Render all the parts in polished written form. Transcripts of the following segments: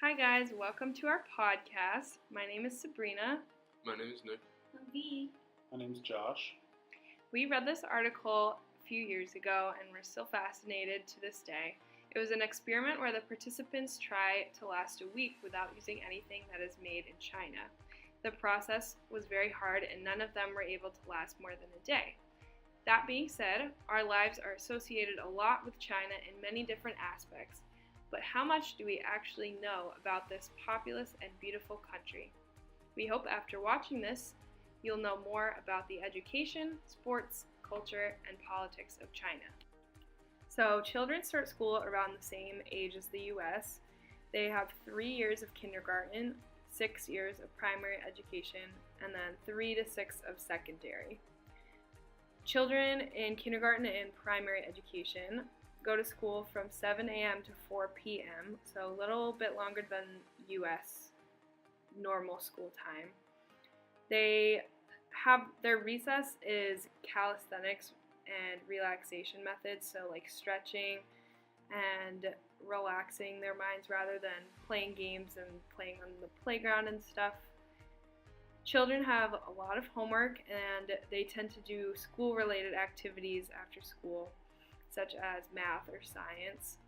Hi guys, welcome to our podcast. My name is Sabrina. My name is Nick. I'm V. My name's Josh. We read this article a few years ago and we're still fascinated to this day. It was an experiment where the participants try to last a week without using anything that is made in China. The process was very hard and none of them were able to last more than a day. That being said, our lives are associated a lot with China in many different aspects. But how much do we actually know about this populous and beautiful country? We hope after watching this, you'll know more about the education, sports, culture, and politics of China. So children start school around the same age as the US. They have 3 years of kindergarten, 6 years of primary education, and then 3 to 6 of secondary. Children in kindergarten and primary education go to school from 7 a.m. to 4 p.m., so a little bit longer than U.S. normal school time. They have their recess is calisthenics and relaxation methods, so like stretching and relaxing their minds rather than playing games and playing on the playground and stuff. Children have a lot of homework and they tend to do school-related activities after school, such as math or science.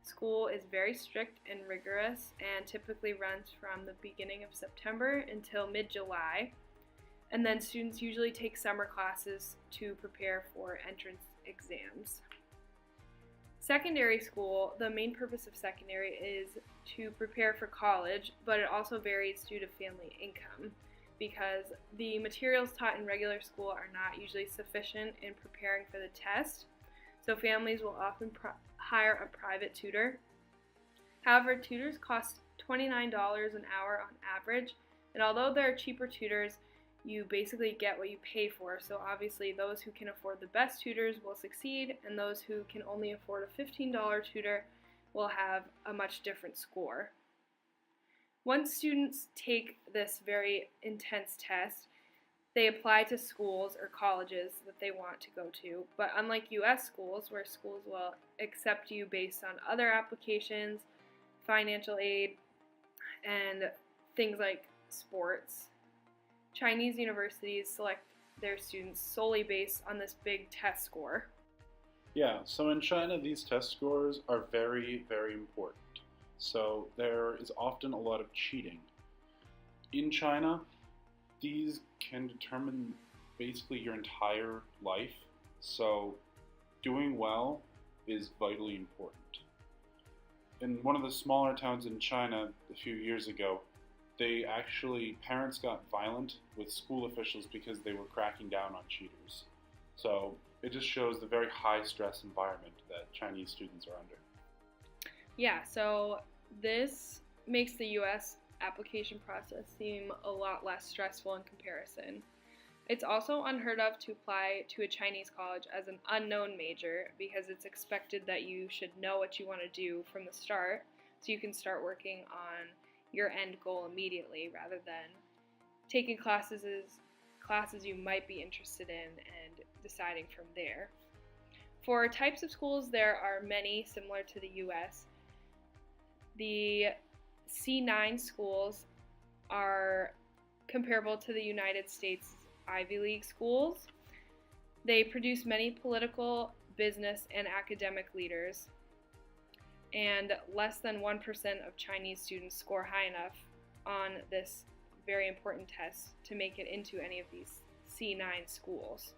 School is very strict and rigorous and typically runs from the beginning of September until mid-July. And then students usually take summer classes to prepare for entrance exams. Secondary school, the main purpose of secondary is to prepare for college, but it also varies due to family income because the materials taught in regular school are not usually sufficient in preparing for the test. So families will often hire a private tutor. However, tutors cost $29 an hour on average, and although there are cheaper tutors, you basically get what you pay for. So obviously those who can afford the best tutors will succeed, and those who can only afford a $15 tutor will have a much different score. Once students take this very intense test, they apply to schools or colleges that they want to go to, but unlike U.S. schools, where schools will accept you based on other applications, financial aid, and things like sports, Chinese universities select their students solely based on this big test score. Yeah, so in China, these test scores are very, very important. So there is often a lot of cheating. In China, these can determine basically your entire life, so doing well is vitally important. In one of the smaller towns in China a few years ago, parents got violent with school officials because they were cracking down on cheaters. So it just shows the very high stress environment that Chinese students are under. Yeah, so this makes the U.S. application process seem a lot less stressful in comparison. It's also unheard of to apply to a Chinese college as an unknown major because it's expected that you should know what you want to do from the start so you can start working on your end goal immediately rather than taking classes you might be interested in and deciding from there. For types of schools, there are many similar to the U.S. The C9 schools are comparable to the United States Ivy League schools. They produce many political, business, and academic leaders, and less than 1% of Chinese students score high enough on this very important test to make it into any of these C9 schools.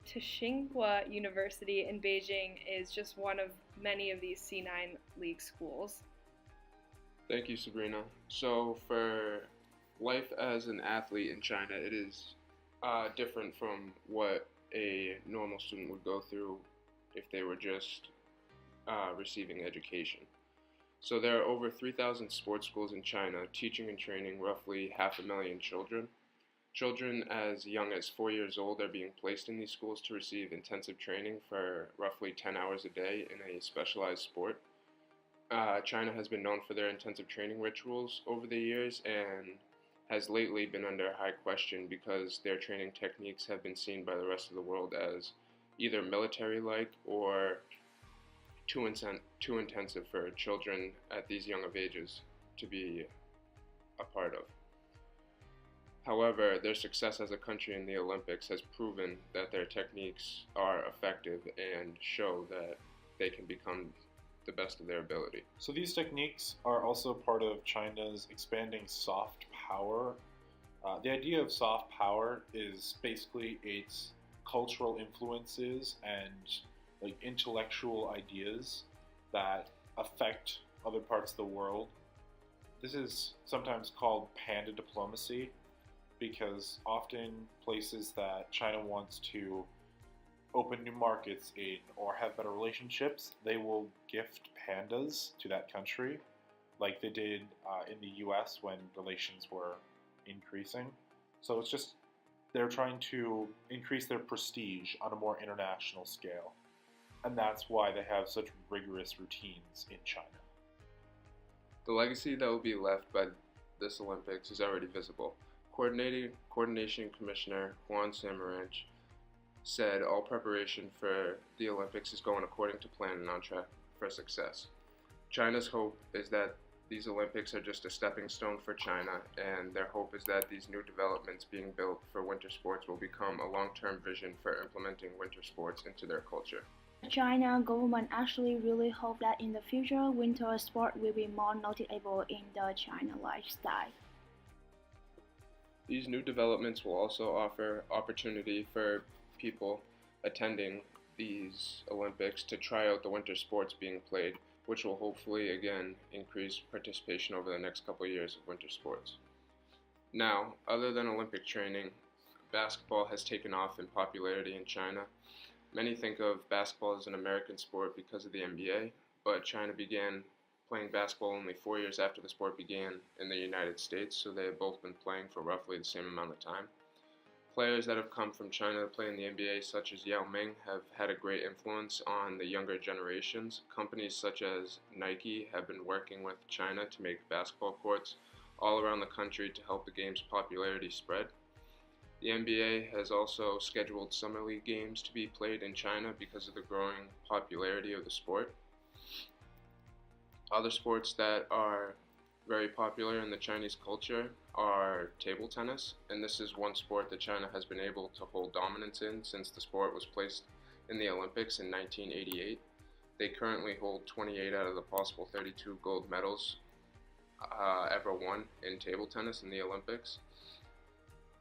Tsinghua University in Beijing is just one of many of these C9 league schools. Thank you, Sabrina. So for life as an athlete in China, it is different from what a normal student would go through if they were just receiving education. So there are over 3,000 sports schools in China, teaching and training roughly 500,000 children. Children as young as 4 years old are being placed in these schools to receive intensive training for roughly 10 hours a day in a specialized sport. China has been known for their intensive training rituals over the years and has lately been under high question because their training techniques have been seen by the rest of the world as either military-like or too too intensive for children at these young of ages to be a part of. However, their success as a country in the Olympics has proven that their techniques are effective and show that they can become the best of their ability. So these techniques are also part of China's expanding soft power. The idea of soft power is basically its cultural influences and intellectual ideas that affect other parts of the world. This is sometimes called panda diplomacy, because often places that China wants to open new markets in or have better relationships, they will gift pandas to that country, like they did in the US when relations were increasing. So it's just they're trying to increase their prestige on a more international scale. And that's why they have such rigorous routines in China. The legacy that will be left by this Olympics is already visible. Coordination Commissioner Juan Samaranch said all preparation for the Olympics is going according to plan and on track for success. China's hope is that these Olympics are just a stepping stone for China, and their hope is that these new developments being built for winter sports will become a long-term vision for implementing winter sports into their culture. China government actually really hope that in the future winter sport will be more noticeable in the China lifestyle. These new developments will also offer opportunity for people attending these Olympics to try out the winter sports being played, which will hopefully again increase participation over the next couple of years of winter sports. Now, other than Olympic training, basketball has taken off in popularity in China. Many think of basketball as an American sport because of the NBA, but China began playing basketball only 4 years after the sport began in the United States, so they have both been playing for roughly the same amount of time. Players that have come from China to play in the NBA, such as Yao Ming, have had a great influence on the younger generations. Companies such as Nike have been working with China to make basketball courts all around the country to help the game's popularity spread. The NBA has also scheduled summer league games to be played in China because of the growing popularity of the sport. Other sports that are very popular in the Chinese culture are table tennis, and this is one sport that China has been able to hold dominance in since the sport was placed in the Olympics in 1988. They currently hold 28 out of the possible 32 gold medals ever won in table tennis in the Olympics.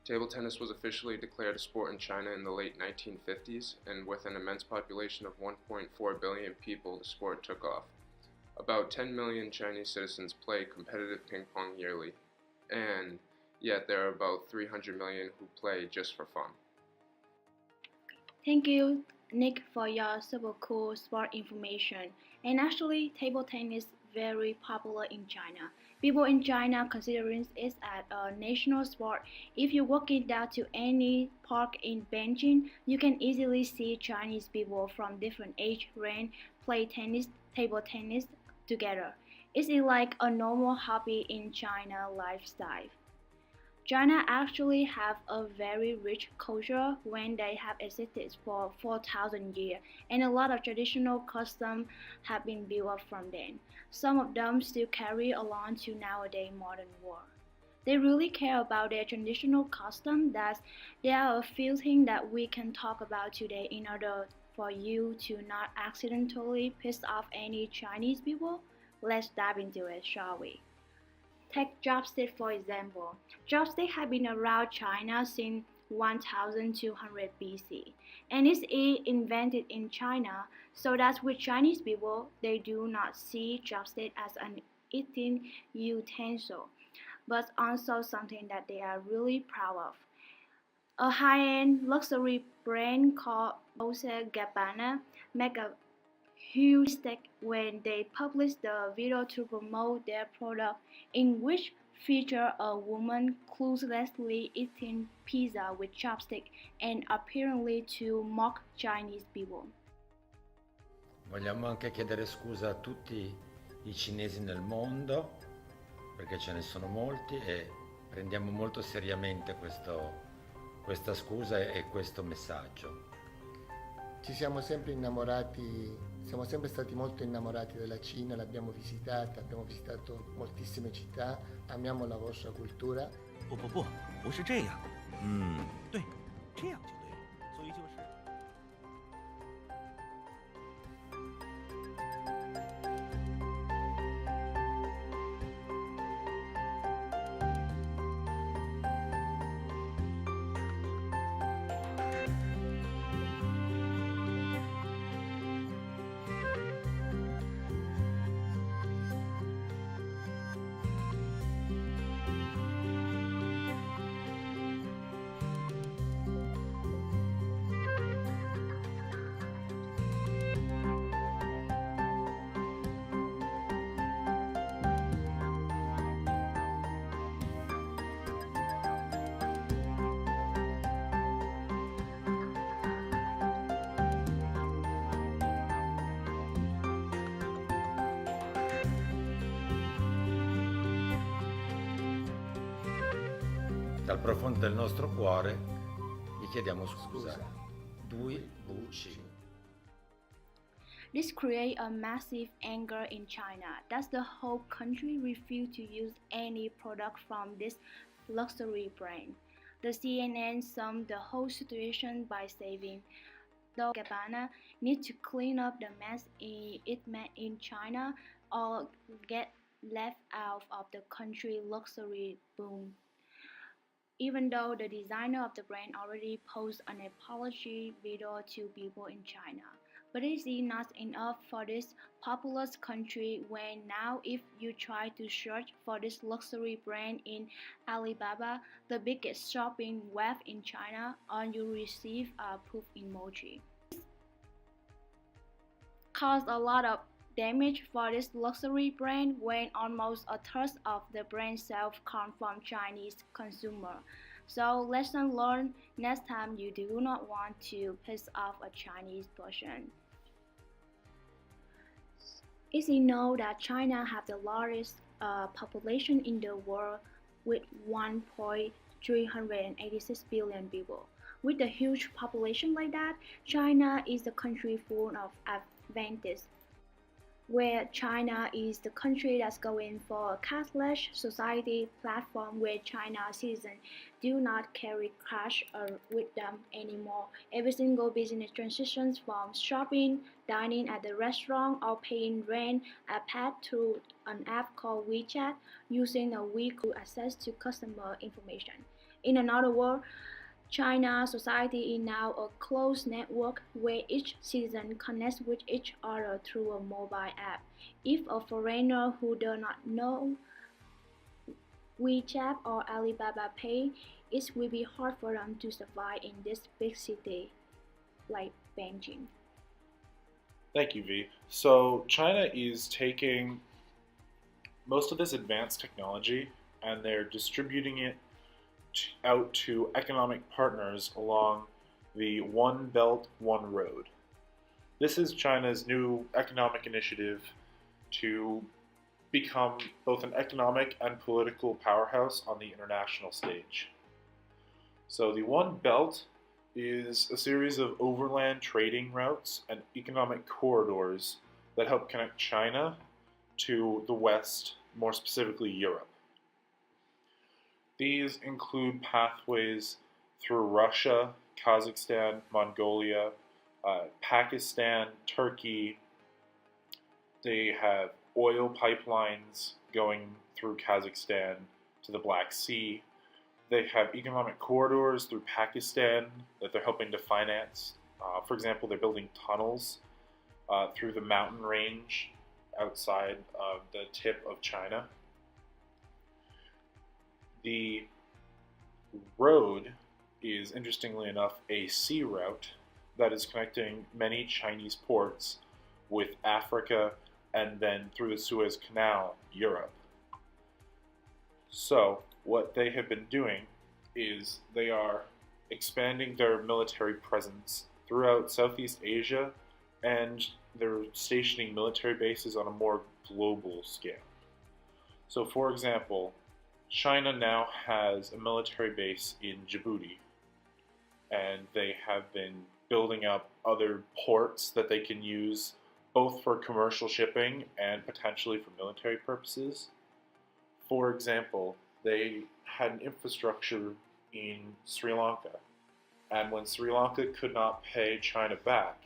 Table tennis was officially declared a sport in China in the late 1950s, and with an immense population of 1.4 billion people, the sport took off. About 10 million Chinese citizens play competitive ping pong yearly, and yet there are about 300 million who play just for fun. Thank you, Nick, for your super cool sport information. And actually, table tennis is very popular in China. People in China considering it as a national sport. If you walk down to any park in Beijing, you can easily see Chinese people from different age range play tennis, table tennis together. It's like a normal hobby in China lifestyle. China actually have a very rich culture when they have existed for 4,000 years, and a lot of traditional customs have been built up from then. Some of them still carry along to nowadays modern world. They really care about their traditional custom. That there are a few things that we can talk about today in order for you to not accidentally piss off any Chinese people. Let's dive into it, shall we? Take chopstick for example. Chopstick have been around China since 1200 BC, and it's invented in China, so that with Chinese people, they do not see chopstick as an eating utensil, but also something that they are really proud of. A high-end luxury brand called Dolce & Gabbana make a huge stake when they publish the video to promote their product, in which feature a woman cluelessly eating pizza with chopstick and apparently to mock Chinese people. Vogliamo anche chiedere scusa a tutti i cinesi nel mondo, perché ce ne sono molti e prendiamo molto seriamente questa scusa e questo messaggio. Ci siamo sempre innamorati, siamo sempre stati molto innamorati della Cina, l'abbiamo visitata, abbiamo visitato moltissime città, amiamo la vostra cultura. 不是这样。对，这样就对了。所以就是。Dal profondo del nostro cuore vi chiediamo scusa. Dui Buci. This creates a massive anger in China. Thus, the whole country refused to use any product from this luxury brand. The CNN summed the whole situation by saying, Dolce & Gabbana needs to clean up the mess it made in China or get left out of the country luxury boom. Even though the designer of the brand already posted an apology video to people in China. But is it not enough for this populous country when now if you try to search for this luxury brand in Alibaba, the biggest shopping web in China, all you receive a poof emoji. Caused a lot of damage for this luxury brand when almost a third of the brand sales come from Chinese consumer. So lesson learned, next time you do not want to piss off a Chinese person. Is it known that China has the largest population in the world with 1.386 billion people? With a huge population like that, China is a country full of advantages. Where China is the country that's going for a cashless society platform where China citizens do not carry cash with them anymore. Every single business transitions from shopping, dining at the restaurant, or paying rent are paid through an app called WeChat, using a WeChat access to customer information. In another word, China society is now a closed network where each citizen connects with each other through a mobile app. If a foreigner who does not know WeChat or Alibaba Pay, it will be hard for them to survive in this big city like Beijing. Thank you, V. So China is taking most of this advanced technology and they're distributing it out to economic partners along the One Belt, One Road. This is China's new economic initiative to become both an economic and political powerhouse on the international stage. So the One Belt is a series of overland trading routes and economic corridors that help connect China to the West, more specifically Europe. These include pathways through Russia, Kazakhstan, Mongolia, Pakistan, Turkey. They have oil pipelines going through Kazakhstan to the Black Sea. They have economic corridors through Pakistan that they're helping to finance. For example, they're building tunnels through the mountain range outside of the tip of China. The road is, interestingly enough, a sea route that is connecting many Chinese ports with Africa and then through the Suez Canal, Europe. So what they have been doing is they are expanding their military presence throughout Southeast Asia, and they're stationing military bases on a more global scale. So for example, China now has a military base in Djibouti, and they have been building up other ports that they can use both for commercial shipping and potentially for military purposes. For example, they had an infrastructure in Sri Lanka, and when Sri Lanka could not pay China back,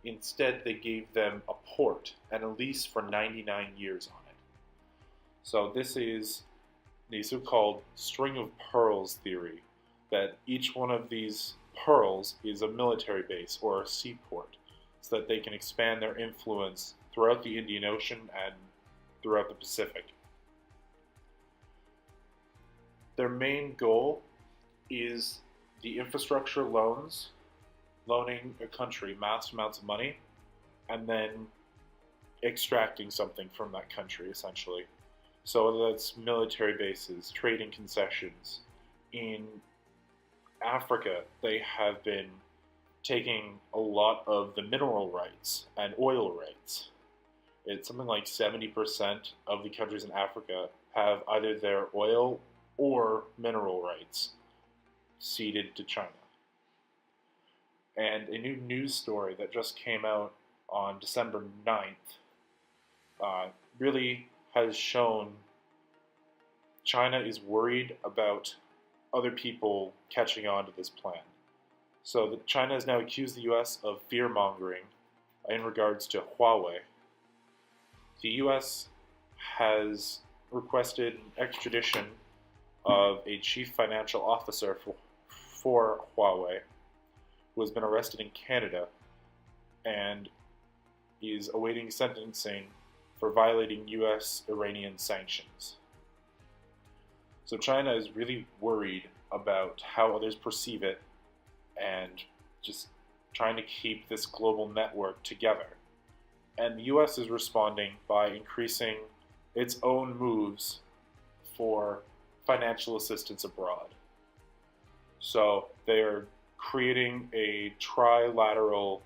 instead they gave them a port and a lease for 99 years on it. So this is the so-called string of pearls theory, that each one of these pearls is a military base or a seaport, so that they can expand their influence throughout the Indian Ocean and throughout the Pacific. Their main goal is the infrastructure loans, loaning a country mass amounts of money, and then extracting something from that country, essentially. So whether that's military bases, trading concessions. In Africa, they have been taking a lot of the mineral rights and oil rights. It's something like 70% of the countries in Africa have either their oil or mineral rights ceded to China. And a new news story that just came out on December 9th really has shown China is worried about other people catching on to this plan. So China has now accused the US of fear-mongering in regards to Huawei. The US has requested an extradition of a chief financial officer for Huawei, who has been arrested in Canada and is awaiting sentencing for violating US-Iranian sanctions. So China is really worried about how others perceive it and just trying to keep this global network together. And the US is responding by increasing its own moves for financial assistance abroad. So they are creating a trilateral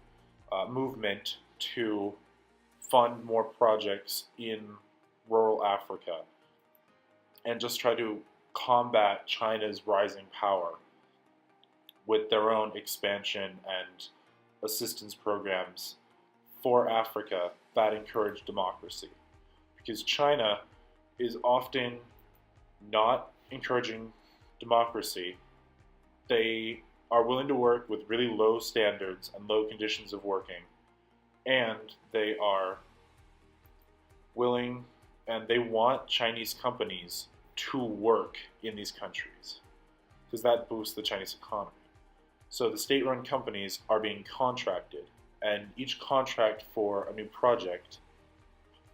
movement to fund more projects in rural Africa and just try to combat China's rising power with their own expansion and assistance programs for Africa that encourage democracy. Because China is often not encouraging democracy. They are willing to work with really low standards and low conditions of working, and they are willing and they want Chinese companies to work in these countries because that boosts the Chinese economy. So the state-run companies are being contracted, and each contract for a new project,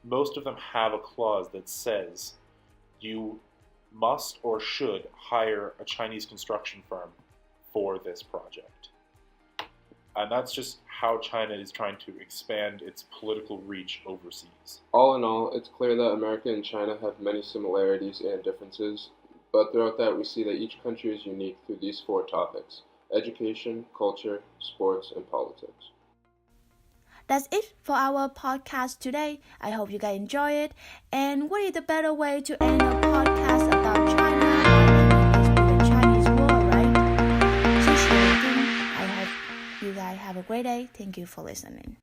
most of them have a clause that says you must or should hire a Chinese construction firm for this project. And that's just how China is trying to expand its political reach overseas. All in all, it's clear that America and China have many similarities and differences, but throughout that we see that each country is unique through these 4 topics: education, culture, sports, and politics. That's it for our podcast today. I hope you guys enjoy it. And what is the better way to end a podcast about China than the Chinese war, right? I hope you guys have a great day. Thank you for listening.